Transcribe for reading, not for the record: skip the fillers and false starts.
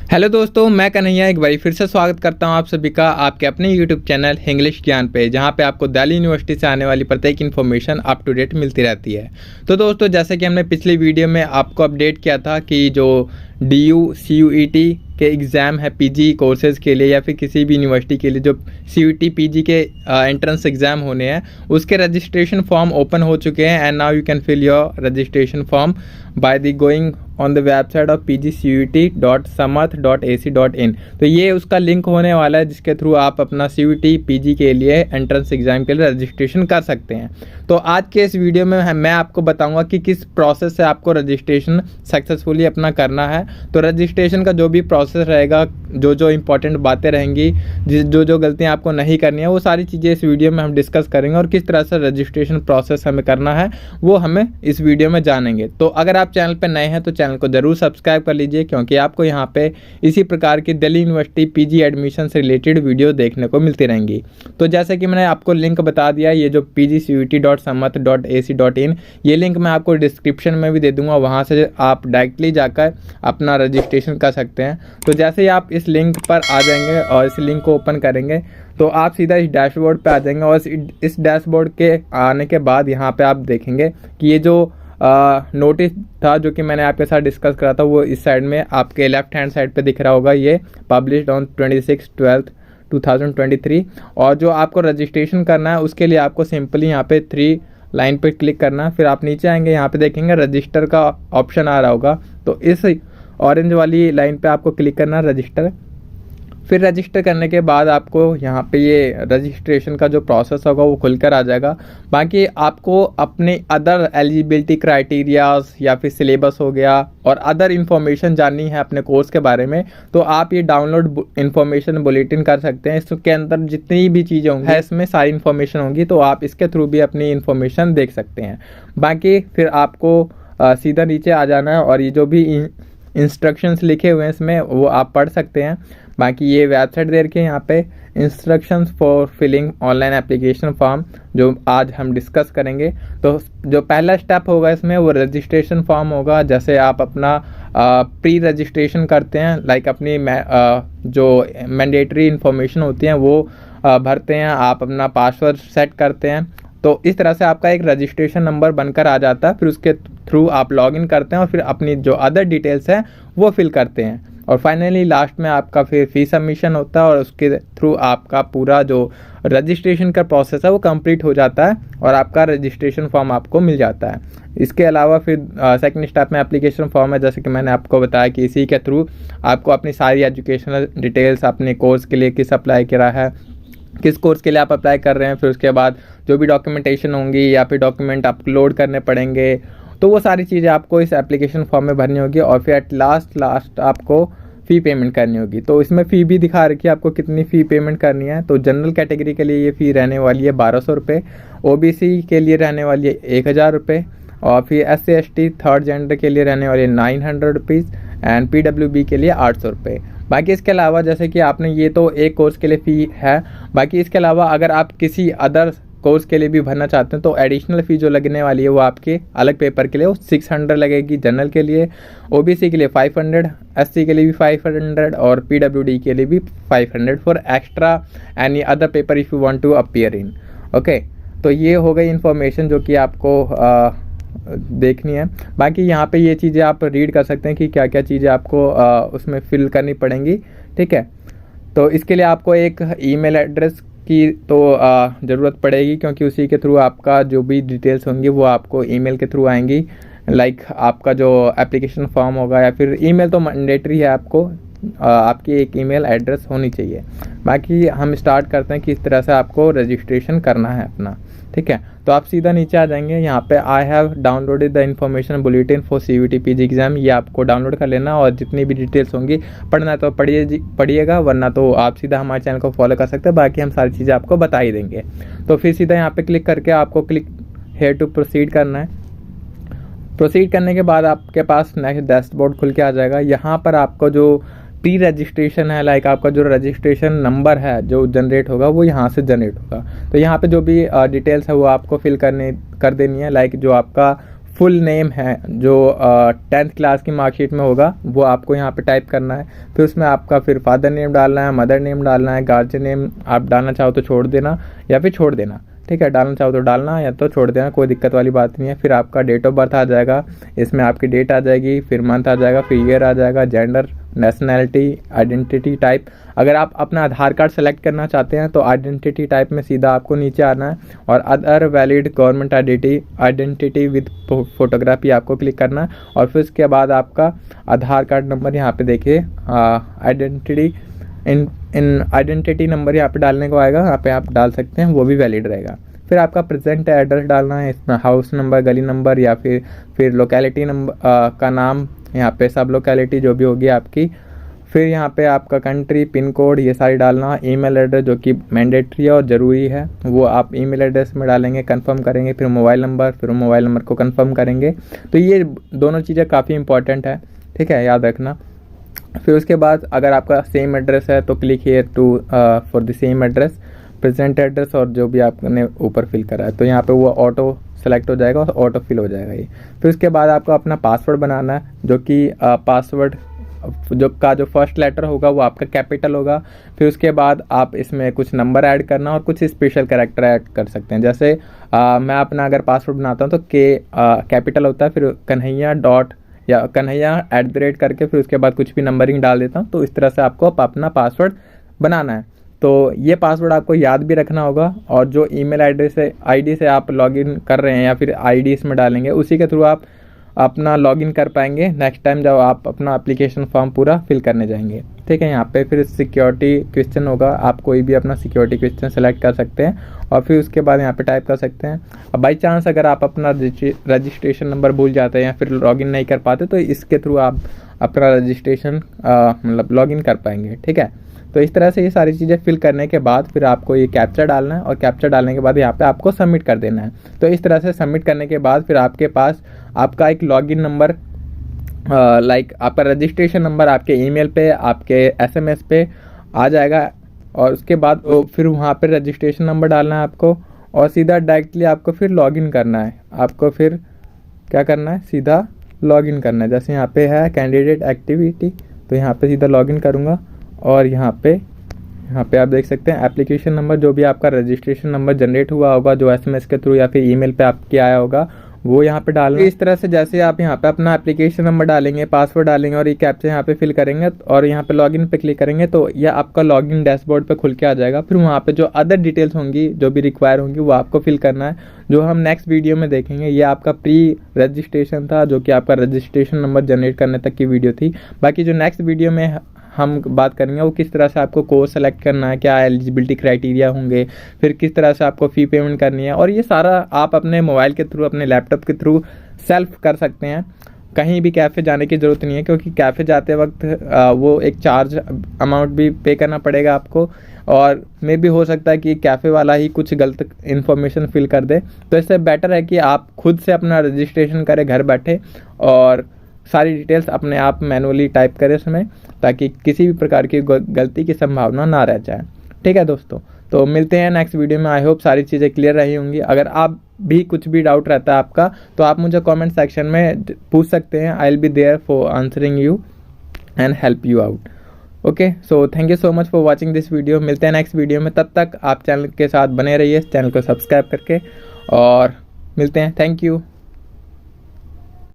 Hello दोस्तों, मैं कन्हैया एक बार फिर से स्वागत करता हूं आप सभी का आपके अपने यूट्यूब चैनल इंग्लिश ज्ञान पे, जहां पे आपको दिल्ली यूनिवर्सिटी से आने वाली प्रत्येक इन्फॉर्मेशन अप टू डेट मिलती रहती है। तो दोस्तों, जैसे कि हमने पिछली वीडियो में आपको अपडेट किया था कि जो DU CUET के एग्ज़ाम है पीजी कोर्सेज़ के लिए या फिर किसी भी यूनिवर्सिटी के लिए जो CUET पीजी के एंट्रेंस एग्ज़ाम होने हैं, उसके रजिस्ट्रेशन फॉर्म ओपन हो चुके हैं। And now you can fill your registration form by the going on the website of pgcut.samarth.ac.in। तो ये उसका लिंक होने वाला है जिसके थ्रू आप अपना CUET पीजी के लिए एंट्रेंस एग्ज़ाम के लिए रजिस्ट्रेशन कर सकते हैं। तो आज के इस वीडियो में मैं आपको बताऊंगा कि किस प्रोसेस से आपको रजिस्ट्रेशन सक्सेसफुली अपना करना है। तो रजिस्ट्रेशन का जो भी प्रोसेस रहेगा, जो इंपॉर्टेंट बातें रहेंगी, जो गलतियां आपको नहीं करनी है, वो सारी चीज़ें इस वीडियो में हम डिस्कस करेंगे और किस तरह से रजिस्ट्रेशन प्रोसेस हमें करना है वो हमें इस वीडियो में जानेंगे। तो अगर आप चैनल पर नए हैं तो चैनल को ज़रूर सब्सक्राइब कर लीजिए, क्योंकि आपको यहाँ पे इसी प्रकार की दिल्ली यूनिवर्सिटी पीजी एडमिशन से रिलेटेड वीडियो देखने को मिलती रहेंगी। तो जैसे कि मैंने आपको लिंक बता दिया, ये जो pgcut.samarth.ac.in, ये लिंक मैं आपको डिस्क्रिप्शन में भी दे दूंगा, वहाँ से आप डायरेक्टली जाकर अपना रजिस्ट्रेशन कर सकते हैं। तो जैसे ही आप इस लिंक पर आ जाएंगे और इस लिंक को ओपन करेंगे तो आप सीधा इस डैशबोर्ड पे आ जाएंगे। और इस डैशबोर्ड के आने के बाद यहाँ पे आप देखेंगे कि ये जो नोटिस था जो कि मैंने आपके साथ डिस्कस करा था, वो इस साइड में आपके लेफ्ट हैंड साइड पे दिख रहा होगा। ये पब्लिश्ड ऑन 26/12/2023। और जो आपको रजिस्ट्रेशन करना है उसके लिए आपको सिंपली यहाँ पे 3 लाइन पे क्लिक करना है। फिर आप नीचे आएंगे, यहाँ पे देखेंगे रजिस्टर का ऑप्शन आ रहा होगा, तो इस ऑरेंज वाली लाइन पे आपको क्लिक करना है रजिस्टर। फिर रजिस्टर करने के बाद आपको यहाँ पे ये रजिस्ट्रेशन का जो प्रोसेस होगा वो खुलकर आ जाएगा। बाकी आपको अपने अदर एलिजिबिलिटी क्राइटेरियाज या फिर सिलेबस हो गया और अदर इन्फॉर्मेशन जाननी है अपने कोर्स के बारे में, तो आप ये डाउनलोड इन्फॉर्मेशन बुलेटिन कर सकते हैं। इसके अंदर जितनी भी चीज़ें होंगी इसमें सारी इन्फॉर्मेशन होंगी, तो आप इसके थ्रू भी अपनी इन्फॉर्मेशन देख सकते हैं। बाकी फिर आपको सीधा नीचे आ जाना है और ये जो भी इंस्ट्रक्शंस लिखे हुए हैं इसमें वो आप पढ़ सकते हैं। बाकी ये वेबसाइट दे रखी है यहाँ पे, instructions for filling online application form, जो आज हम डिस्कस करेंगे। तो जो पहला स्टेप होगा इसमें वो रजिस्ट्रेशन फॉर्म होगा। जैसे आप अपना प्री रजिस्ट्रेशन करते हैं, लाइक अपनी जो मैंडेटरी इन्फॉर्मेशन होती हैं वो भरते हैं, आप अपना पासवर्ड सेट करते हैं, तो इस तरह से आपका एक रजिस्ट्रेशन नंबर बनकर आ जाता है। फिर उसके थ्रू आप लॉगिन करते हैं और फिर अपनी जो अदर डिटेल्स हैं वो फिल करते हैं। और फाइनली लास्ट में आपका फिर फी सबमिशन होता है और उसके थ्रू आपका पूरा जो रजिस्ट्रेशन का प्रोसेस है वो कंप्लीट हो जाता है और आपका रजिस्ट्रेशन फॉर्म आपको मिल जाता है। इसके अलावा फिर सेकंड स्टेप में एप्लीकेशन फॉर्म है, जैसे कि मैंने आपको बताया कि इसी के थ्रू आपको अपनी सारी एजुकेशनल डिटेल्स, अपने कोर्स के लिए किस अप्लाई करा है, किस कोर्स के लिए आप अप्लाई कर रहे हैं, फिर उसके बाद जो भी डॉक्यूमेंटेशन होंगी या फिर डॉक्यूमेंट अपलोड करने पड़ेंगे, तो वो सारी चीज़ें आपको इस एप्लीकेशन फॉर्म में भरनी होगी। और फिर एट लास्ट आपको फ़ी पेमेंट करनी होगी। तो इसमें फ़ी भी दिखा रखी है आपको कितनी फ़ी पेमेंट करनी है। तो जनरल कैटेगरी के लिए ये फ़ी रहने वाली है 1200 रुपये, OBC के लिए रहने वाली है 1000 रुपये, और फिर SC ST थर्ड जेंडर के लिए रहने वाली है 900 रुपीज़ एंड PWB के लिए 800 रुपये। बाकी इसके अलावा जैसे कि आपने ये तो एक कोर्स के लिए फ़ी है, बाकी इसके अलावा अगर आप किसी अदर कोर्स के लिए भी भरना चाहते हैं तो एडिशनल फ़ी जो लगने वाली है वो आपके अलग पेपर के लिए वो 600 लगेगी, जनरल के लिए, OBC के लिए 500, SC के लिए भी 500 और PWD के लिए भी 500 for extra any other paper if you want to appear in. Okay, तो ये हो गई इन्फॉर्मेशन जो कि आपको देखनी है। बाकी यहाँ पे ये चीज़ें आप रीड कर सकते हैं कि क्या क्या चीज़ें आपको उसमें फिल करनी पड़ेंगी। ठीक है, तो इसके लिए आपको एक ईमेल एड्रेस की तो ज़रूरत पड़ेगी, क्योंकि उसी के थ्रू आपका जो भी डिटेल्स होंगी वो आपको ईमेल के थ्रू आएंगी। लाइक आपका जो एप्लीकेशन फॉर्म होगा या फिर ईमेल तो मैंडेटरी है, आपको आपकी एक ईमेल एड्रेस होनी चाहिए। बाकी हम स्टार्ट करते हैं कि इस तरह से आपको रजिस्ट्रेशन करना है अपना। ठीक है, तो आप सीधा नीचे आ जाएंगे, यहाँ पे I have downloaded the information bulletin for CUET PG exam, ये आपको डाउनलोड कर लेना और जितनी भी डिटेल्स होंगी पढ़ना है तो पढ़िएगा, वरना तो आप सीधा हमारे चैनल को फॉलो कर सकते हैं। बाकी हम सारी चीज़ें आपको बता ही देंगे। तो फिर सीधा यहाँ पे क्लिक करके आपको क्लिक हेयर टू प्रोसीड करना है। प्रोसीड करने के बाद आपके पास नेक्स्ट डैशबोर्ड खुल के आ जाएगा। यहाँ पर आपको जो प्री रजिस्ट्रेशन है, लाइक आपका जो रजिस्ट्रेशन नंबर है जो जनरेट होगा वो यहाँ से जनरेट होगा। तो यहाँ पे जो भी डिटेल्स है वो आपको फिल कर देनी है, लाइक जो आपका फुल नेम है जो 10th क्लास की मार्कशीट में होगा वो आपको यहाँ पे टाइप करना है। फिर उसमें आपका फिर फादर नेम डालना है, मदर नेम डालना है, गार्जियन नेम आप डालना चाहो तो छोड़ देना या फिर छोड़ देना, ठीक है। डालना चाहो तो डालना या तो छोड़ देना, कोई दिक्कत वाली बात नहीं है। फिर आपका डेट ऑफ बर्थ आ जाएगा, इसमें आपकी डेट आ जाएगी, फिर मंथ आ जाएगा, फिर ईयर आ जाएगा, जेंडर, नेशनैलिटी, आइडेंटिटी टाइप। अगर आप अपना आधार कार्ड सेलेक्ट करना चाहते हैं तो आइडेंटिटी टाइप में सीधा आपको नीचे आना है और other valid government identity with photography आपको क्लिक करना है। और फिर उसके बाद आपका आधार कार्ड नंबर यहाँ पे देखिए आइडेंटिटी नंबर यहाँ पे डालने को आएगा, यहाँ पे आप डाल सकते हैं, वो भी वैलिड रहेगा। फिर आपका प्रेजेंट एड्रेस डालना है, इसमें हाउस नंबर, गली नंबर या फिर लोकेलिटी नंबर का नाम, यहाँ पे सब लोकेलिटी जो भी होगी आपकी। फिर यहाँ पे आपका कंट्री, पिन कोड, ये सारी डालना। ईमेल एड्रेस जो कि मैंडेटरी है और ज़रूरी है, वो आप ईमेल एड्रेस में डालेंगे, कंफर्म करेंगे। फिर मोबाइल नंबर को कंफर्म करेंगे। तो ये दोनों चीज़ें काफ़ी इंपॉर्टेंट है, ठीक है, याद रखना। फिर उसके बाद अगर आपका सेम एड्रेस है तो click here to for the same address, present address और जो भी आपने ऊपर फिल करा है तो यहाँ पे वो ऑटो सेलेक्ट हो जाएगा और ऑटो फिल हो जाएगा ये। फिर उसके बाद आपको अपना पासवर्ड बनाना है, जो कि पासवर्ड जो फर्स्ट लेटर होगा वो आपका कैपिटल होगा। फिर उसके बाद आप इसमें कुछ नंबर ऐड करना और कुछ स्पेशल कैरेक्टर ऐड कर सकते हैं। जैसे मैं अपना अगर पासवर्ड बनाता हूँ तो कैपिटल होता है, फिर कन्हैया डॉट या कन्हैया @ करके फिर उसके बाद कुछ भी नंबरिंग डाल देता हूँ। तो इस तरह से आपको अपना पासवर्ड बनाना है। तो ये पासवर्ड आपको याद भी रखना होगा और जो ईमेल आईडी से आप लॉगिन कर रहे हैं या फिर आईडी इसमें डालेंगे उसी के थ्रू आप अपना लॉगिन कर पाएंगे नेक्स्ट टाइम जब आप अपना एप्लीकेशन फॉर्म पूरा फिल करने जाएंगे, ठीक है। यहाँ पे फिर सिक्योरिटी क्वेश्चन होगा, आप कोई भी अपना सिक्योरिटी क्वेश्चन सेलेक्ट कर सकते हैं और फिर उसके बाद यहाँ पे टाइप कर सकते हैं। अब बाई चांस अगर आप अपना रजिस्ट्रेशन नंबर भूल जाते हैं या फिर लॉगिन नहीं कर पाते तो इसके थ्रू आप अपना रजिस्ट्रेशन मतलब लॉगिन कर पाएंगे, ठीक है। तो इस तरह से ये सारी चीज़ें फिल करने के बाद फिर आपको ये कैप्चा डालना है और कैप्चा डालने के बाद यहाँ पे आपको सबमिट कर देना है। तो इस तरह से सबमिट करने के बाद फिर आपके पास आपका एक लॉगिन नंबर लाइक आपका रजिस्ट्रेशन नंबर आपके ईमेल पे, आपके एसएमएस पे आ जाएगा और उसके बाद फिर वहाँ पे रजिस्ट्रेशन नंबर डालना है आपको और सीधा डायरेक्टली आपको फिर लॉगिन करना है। आपको फिर क्या करना है, सीधा लॉगिन करना है। जैसे यहाँ पे है कैंडिडेट एक्टिविटी, तो यहाँ पे सीधा लॉगिन करूँगा और यहाँ पे आप देख सकते हैं एप्लीकेशन नंबर, जो भी आपका रजिस्ट्रेशन नंबर जनरेट हुआ होगा जो एसएमएस के थ्रू या फिर ईमेल पे आपके आया होगा वो यहाँ पे डालना। इस तरह से जैसे आप यहाँ पे अपना एप्लीकेशन नंबर डालेंगे, पासवर्ड डालेंगे और ये कैप्चा यहाँ पे फिल करेंगे और यहाँ पे लॉगिन पे क्लिक करेंगे तो यह आपका लॉगिन डैशबोर्ड पे खुल के आ जाएगा। फिर वहाँ पे जो अदर डिटेल्स होंगी जो भी रिक्वायर होंगी वो आपको फिल करना है, जो हम नेक्स्ट वीडियो में देखेंगे। ये आपका प्री रजिस्ट्रेशन था जो कि आपका रजिस्ट्रेशन नंबर जनरेट करने तक की वीडियो थी। बाकी जो नेक्स्ट वीडियो में हम बात करेंगे वो किस तरह से आपको कोर्स सेलेक्ट करना है, क्या एलिजिबिलिटी क्राइटेरिया होंगे, फिर किस तरह से आपको फ़ी पेमेंट करनी है और ये सारा आप अपने मोबाइल के थ्रू, अपने लैपटॉप के थ्रू सेल्फ कर सकते हैं। कहीं भी कैफ़े जाने की ज़रूरत नहीं है क्योंकि कैफ़े जाते वक्त वो एक चार्ज अमाउंट भी पे करना पड़ेगा आपको और मे भी हो सकता है कि कैफ़े वाला ही कुछ गलत इन्फॉर्मेशन फिल कर दे। तो इससे बेटर है कि आप खुद से अपना रजिस्ट्रेशन करें घर बैठे और सारी डिटेल्स अपने आप मैनुअली टाइप करें उसमें, ताकि किसी भी प्रकार की गलती की संभावना ना रह जाए, ठीक है दोस्तों। तो मिलते हैं नेक्स्ट वीडियो में। आई होप सारी चीज़ें क्लियर रही होंगी। अगर आप भी कुछ भी डाउट रहता है आपका तो आप मुझे कमेंट सेक्शन में पूछ सकते हैं। I will be there for answering you and help you out. Okay, so thank you so much for watching this video. मिलते हैं नेक्स्ट वीडियो में, तब तक आप चैनल के साथ बने रहिए, चैनल को सब्सक्राइब करके, और मिलते हैं। Thank you.